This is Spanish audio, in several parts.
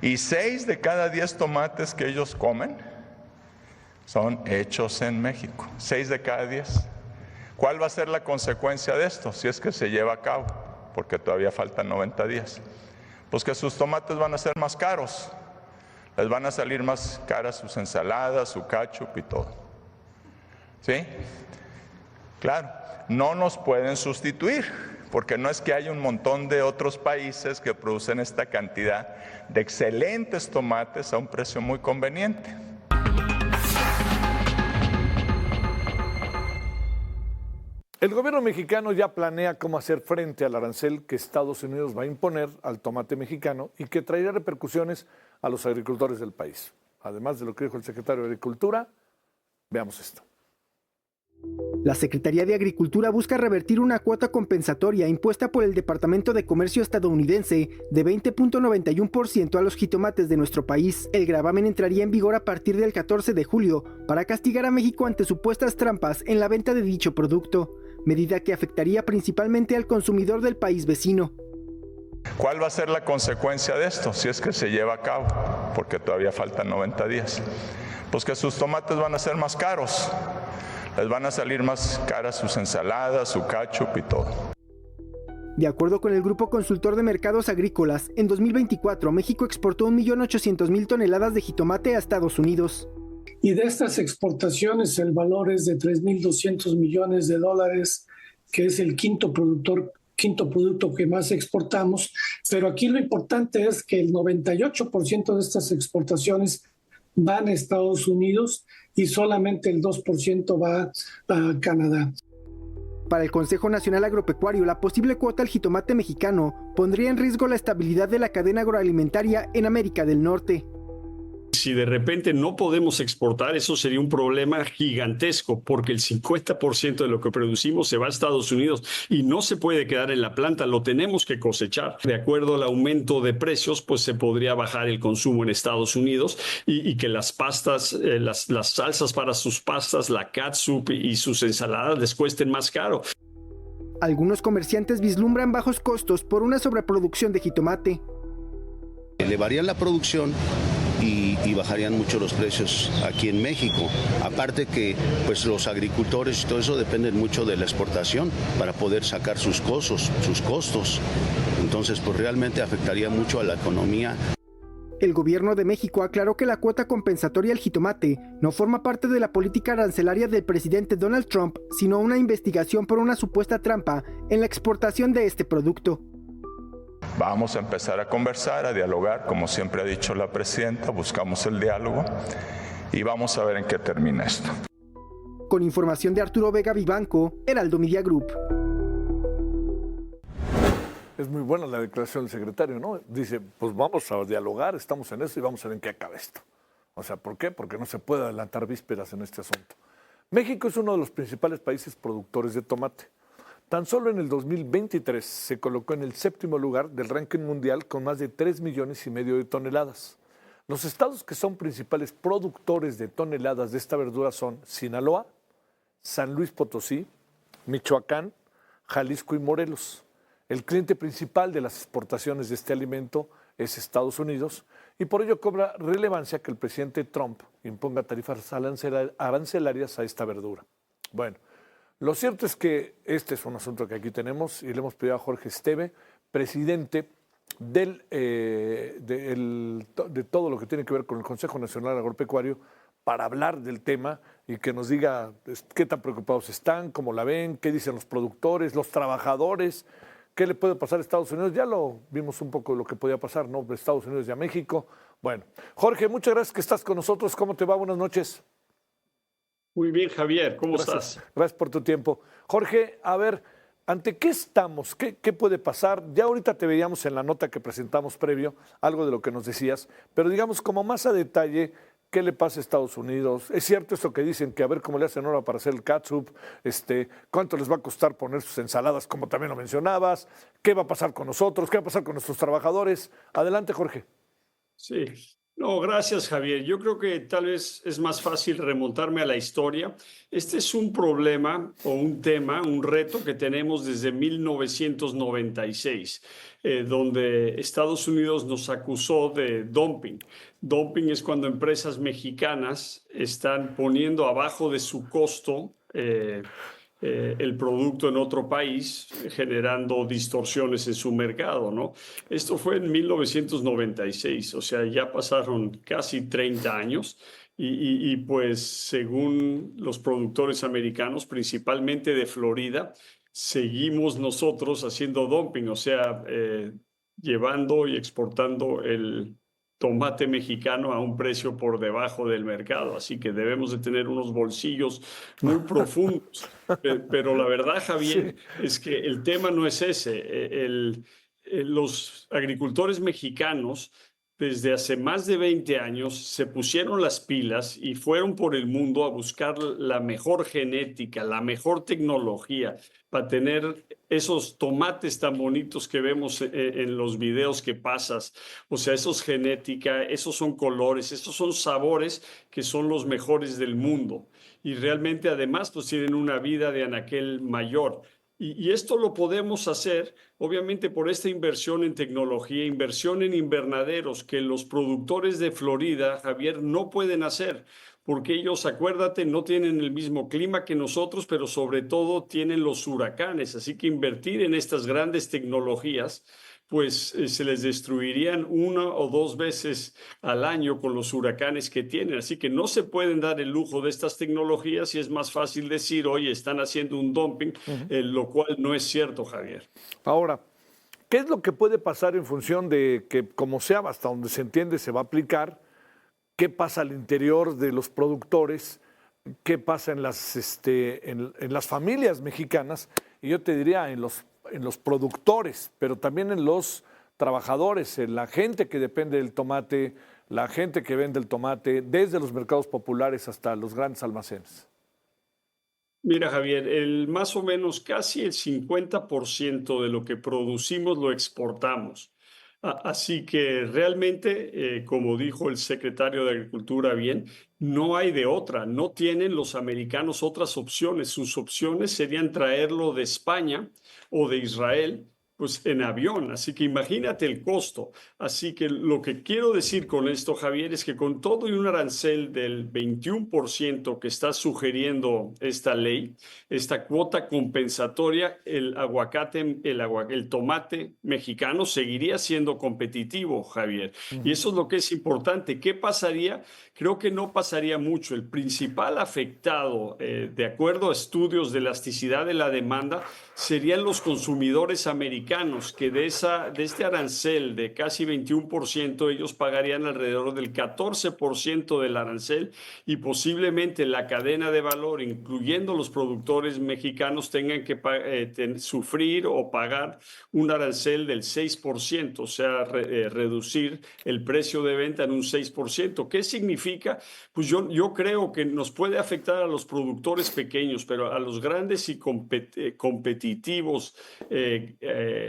Y 6 de cada 10 tomates que ellos comen son hechos en México. 6 de cada 10. ¿Cuál va a ser la consecuencia de esto si es que se lleva a cabo? Porque todavía faltan 90 días. Pues que sus tomates van a ser más caros. Les van a salir más caras sus ensaladas, su ketchup y todo. ¿Sí? Claro, no nos pueden sustituir, porque no es que haya un montón de otros países que producen esta cantidad de excelentes tomates a un precio muy conveniente. El gobierno mexicano ya planea cómo hacer frente al arancel que Estados Unidos va a imponer al tomate mexicano y que traerá repercusiones a los agricultores del país. Además de lo que dijo el secretario de Agricultura, veamos esto. La Secretaría de Agricultura busca revertir una cuota compensatoria impuesta por el Departamento de Comercio estadounidense de 20.91% a los jitomates de nuestro país. El gravamen entraría en vigor a partir del 14 de julio para castigar a México ante supuestas trampas en la venta de dicho producto, medida que afectaría principalmente al consumidor del país vecino. ¿Cuál va a ser la consecuencia de esto si es que se lleva a cabo? Porque todavía faltan 90 días. Pues que sus tomates van a ser más caros. Les van a salir más caras sus ensaladas, su ketchup y todo. De acuerdo con el Grupo Consultor de Mercados Agrícolas, en 2024 México exportó 1.800.000 toneladas de jitomate a Estados Unidos. Y de estas exportaciones el valor es de $3.200 millones, que es el quinto producto que más exportamos. Pero aquí lo importante es que el 98% de estas exportaciones van a Estados Unidos y solamente el 2% va a Canadá. Para el Consejo Nacional Agropecuario, la posible cuota al jitomate mexicano pondría en riesgo la estabilidad de la cadena agroalimentaria en América del Norte. Si de repente no podemos exportar, eso sería un problema gigantesco, porque el 50% de lo que producimos se va a Estados Unidos y no se puede quedar en la planta, lo tenemos que cosechar. De acuerdo al aumento de precios, pues se podría bajar el consumo en Estados Unidos y que las pastas, las salsas para sus pastas, la catsup y sus ensaladas les cuesten más caro. Algunos comerciantes vislumbran bajos costos por una sobreproducción de jitomate. Elevarían la producción y bajarían mucho los precios aquí en México. Aparte que pues los agricultores y todo eso dependen mucho de la exportación para poder sacar sus costos. Entonces pues realmente afectaría mucho a la economía. El gobierno de México aclaró que la cuota compensatoria al jitomate no forma parte de la política arancelaria del presidente Donald Trump, sino una investigación por una supuesta trampa en la exportación de este producto. Vamos a empezar a conversar, a dialogar, como siempre ha dicho la presidenta, buscamos el diálogo y vamos a ver en qué termina esto. Con información de Arturo Vega Vivanco, Heraldo Media Group. Es muy buena la declaración del secretario, ¿no? Dice, pues vamos a dialogar, estamos en eso y vamos a ver en qué acaba esto. O sea, ¿por qué? Porque no se puede adelantar vísperas en este asunto. México es uno de los principales países productores de tomate. Tan solo en el 2023 se colocó en el 7º lugar del ranking mundial con más de 3,5 millones de toneladas. Los estados que son principales productores de toneladas de esta verdura son Sinaloa, San Luis Potosí, Michoacán, Jalisco y Morelos. El cliente principal de las exportaciones de este alimento es Estados Unidos y por ello cobra relevancia que el presidente Trump imponga tarifas arancelarias a esta verdura. Bueno, lo cierto es que este es un asunto que aquí tenemos y le hemos pedido a Jorge Esteve, presidente de todo lo que tiene que ver con el Consejo Nacional Agropecuario, para hablar del tema y que nos diga qué tan preocupados están, cómo la ven, qué dicen los productores, los trabajadores, qué le puede pasar a Estados Unidos. Ya lo vimos un poco lo que podía pasar, ¿no? De Estados Unidos y a México. Bueno, Jorge, muchas gracias que estás con nosotros. ¿Cómo te va? Buenas noches. Muy bien, Javier, ¿cómo estás? Gracias por tu tiempo. Jorge, a ver, ¿ante qué estamos? ¿Qué puede pasar? Ya ahorita te veíamos en la nota que presentamos previo, algo de lo que nos decías, pero digamos como más a detalle, ¿qué le pasa a Estados Unidos? ¿Es cierto esto que dicen que a ver cómo le hacen ahora para hacer el catsup? ¿Cuánto les va a costar poner sus ensaladas, como también lo mencionabas? ¿Qué va a pasar con nosotros? ¿Qué va a pasar con nuestros trabajadores? Adelante, Jorge. Sí, No, gracias, Javier. Yo creo que tal vez es más fácil remontarme a la historia. Este es un problema o un tema, un reto que tenemos desde 1996, donde Estados Unidos nos acusó de dumping. Dumping es cuando empresas mexicanas están poniendo abajo de su costo el producto en otro país, generando distorsiones en su mercado, ¿no? Esto fue en 1996, o sea, ya pasaron casi 30 años pues según los productores americanos, principalmente de Florida, seguimos nosotros haciendo dumping, o sea, llevando y exportando el tomate mexicano a un precio por debajo del mercado. Así que debemos de tener unos bolsillos muy profundos. Pero la verdad, Javier, es que el tema no es ese. Los agricultores mexicanos desde hace más de 20 años se pusieron las pilas y fueron por el mundo a buscar la mejor genética, la mejor tecnología para tener esos tomates tan bonitos que vemos en los videos que pasas. O sea, eso es genética, esos son colores, esos son sabores que son los mejores del mundo. Y realmente además pues tienen una vida de anaquel mayor. Y esto lo podemos hacer, obviamente, por esta inversión en tecnología, inversión en invernaderos que los productores de Florida, Javier, no pueden hacer, porque ellos, acuérdate, no tienen el mismo clima que nosotros, pero sobre todo tienen los huracanes. Así que invertir en estas grandes tecnologías, pues se les destruirían una o dos veces al año con los huracanes que tienen. Así que no se pueden dar el lujo de estas tecnologías y es más fácil decir, oye, están haciendo un dumping, lo cual no es cierto, Javier. Ahora, ¿qué es lo que puede pasar en función de que, como sea, hasta donde se entiende, se va a aplicar? ¿Qué pasa al interior de los productores? ¿Qué pasa en las familias mexicanas? Y yo te diría en los productores, pero también en los trabajadores, en la gente que depende del tomate, la gente que vende el tomate, desde los mercados populares hasta los grandes almacenes. Mira, Javier, más o menos casi el 50% de lo que producimos lo exportamos. Así que realmente, como dijo el secretario de Agricultura bien, no hay de otra. No tienen los americanos otras opciones. Sus opciones serían traerlo de España o de Israel, pues en avión. Así que imagínate el costo. Así que lo que quiero decir con esto, Javier, es que con todo y un arancel del 21% que está sugiriendo esta ley, esta cuota compensatoria, el aguacate, el tomate mexicano seguiría siendo competitivo, Javier. Y eso es lo que es importante. ¿Qué pasaría? Creo que no pasaría mucho. El principal afectado, de acuerdo a estudios de elasticidad de la demanda, serían los consumidores americanos, que de este arancel de casi 21%, ellos pagarían alrededor del 14% del arancel y posiblemente la cadena de valor, incluyendo los productores mexicanos, tengan que sufrir o pagar un arancel del 6%, o sea, reducir el precio de venta en un 6%. ¿Qué significa? Pues yo creo que nos puede afectar a los productores pequeños, pero a los grandes y competitivos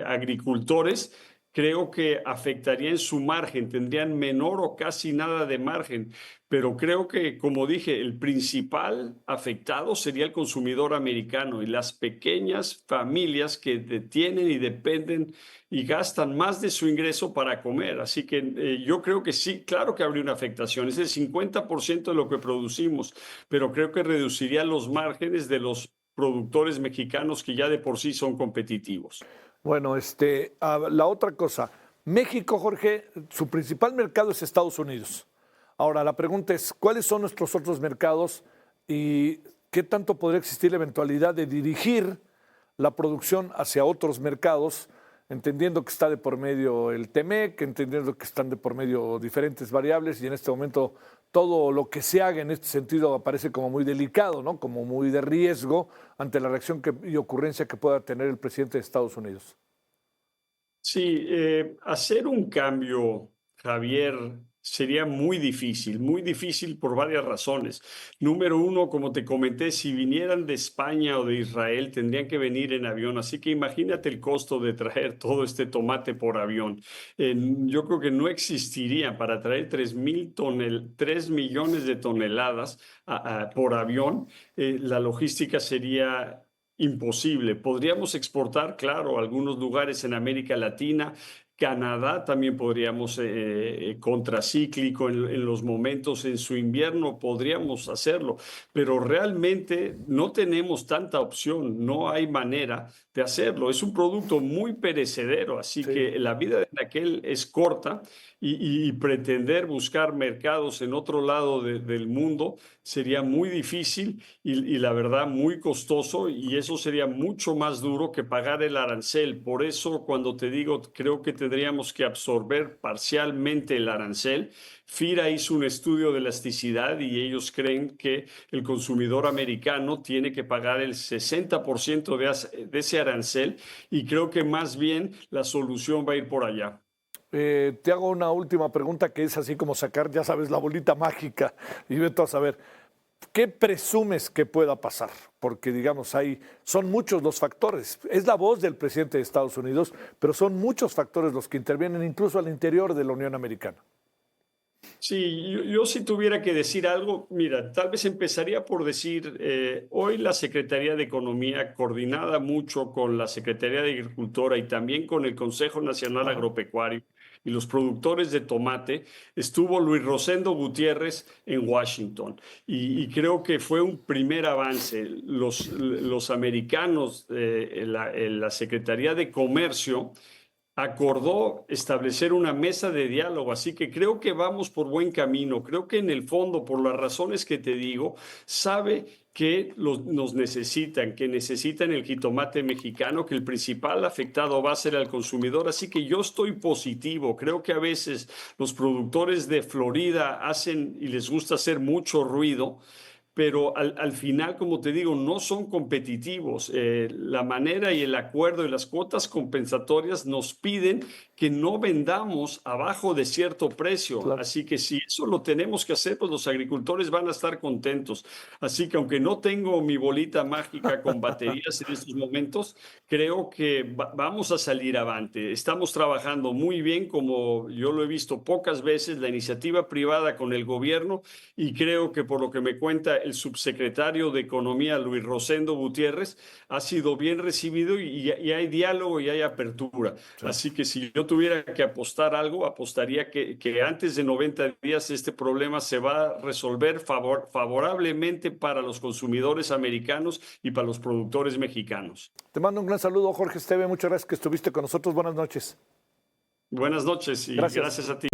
agricultores, creo que afectaría en su margen, tendrían menor o casi nada de margen, pero creo que, como dije, el principal afectado sería el consumidor americano y las pequeñas familias que tienen y dependen y gastan más de su ingreso para comer. Así que yo creo que sí, claro que habría una afectación, es el 50% de lo que producimos, pero creo que reduciría los márgenes de los productores mexicanos que ya de por sí son competitivos. Bueno, la otra cosa, México, Jorge, su principal mercado es Estados Unidos. Ahora, la pregunta es, ¿cuáles son nuestros otros mercados y qué tanto podría existir la eventualidad de dirigir la producción hacia otros mercados, entendiendo que está de por medio el TEMEC, entendiendo que están de por medio diferentes variables y en este momento todo lo que se haga en este sentido aparece como muy delicado, ¿no? Como muy de riesgo ante la reacción y ocurrencia que pueda tener el presidente de Estados Unidos? Sí, hacer un cambio, Javier, sería muy difícil por varias razones. Número uno, como te comenté, si vinieran de España o de Israel, tendrían que venir en avión. Así que imagínate el costo de traer todo este tomate por avión. Yo creo que no existiría para traer 3 millones de toneladas por avión. La logística sería imposible. Podríamos exportar, claro, a algunos lugares en América Latina. Canadá también podríamos, contracíclico en los momentos en su invierno, podríamos hacerlo, pero realmente no tenemos tanta opción, no hay manera de hacerlo. Es un producto muy perecedero, así que la vida de aquel es corta y pretender buscar mercados en otro lado del mundo sería muy difícil y la verdad muy costoso, y eso sería mucho más duro que pagar el arancel. Por eso cuando te digo, creo que tendríamos que absorber parcialmente el arancel. FIRA hizo un estudio de elasticidad y ellos creen que el consumidor americano tiene que pagar el 60% de ese arancel, y creo que más bien la solución va a ir por allá. Te hago una última pregunta que es así como sacar, ya sabes, la bolita mágica y vete a saber, ¿qué presumes que pueda pasar? Porque, digamos, son muchos los factores. Es la voz del presidente de Estados Unidos, pero son muchos factores los que intervienen incluso al interior de la Unión Americana. Sí, yo si tuviera que decir algo, mira, tal vez empezaría por decir, hoy la Secretaría de Economía, coordinada mucho con la Secretaría de Agricultura y también con el Consejo Nacional Agropecuario y los productores de tomate, estuvo Luis Rosendo Gutiérrez en Washington, y creo que fue un primer avance. Los americanos, la Secretaría de Comercio, acordó establecer una mesa de diálogo, así que creo que vamos por buen camino. Creo que en el fondo, por las razones que te digo, sabe que nos necesitan, que necesitan el jitomate mexicano, que el principal afectado va a ser al consumidor. Así que yo estoy positivo. Creo que a veces los productores de Florida hacen y les gusta hacer mucho ruido, pero al final, como te digo, no son competitivos. La manera y el acuerdo y las cuotas compensatorias nos piden que no vendamos abajo de cierto precio. Claro. Así que si eso lo tenemos que hacer, pues los agricultores van a estar contentos. Así que aunque no tengo mi bolita mágica con baterías en estos momentos, creo que vamos a salir avante. Estamos trabajando muy bien, como yo lo he visto pocas veces, la iniciativa privada con el gobierno, y creo que por lo que me cuenta el subsecretario de Economía, Luis Rosendo Gutiérrez, ha sido bien recibido y hay diálogo y hay apertura. Sí. Así que si yo tuviera que apostar algo, apostaría que antes de 90 días este problema se va a resolver favorablemente para los consumidores americanos y para los productores mexicanos. Te mando un gran saludo, Jorge Esteve. Muchas gracias que estuviste con nosotros. Buenas noches. Buenas noches y gracias a ti.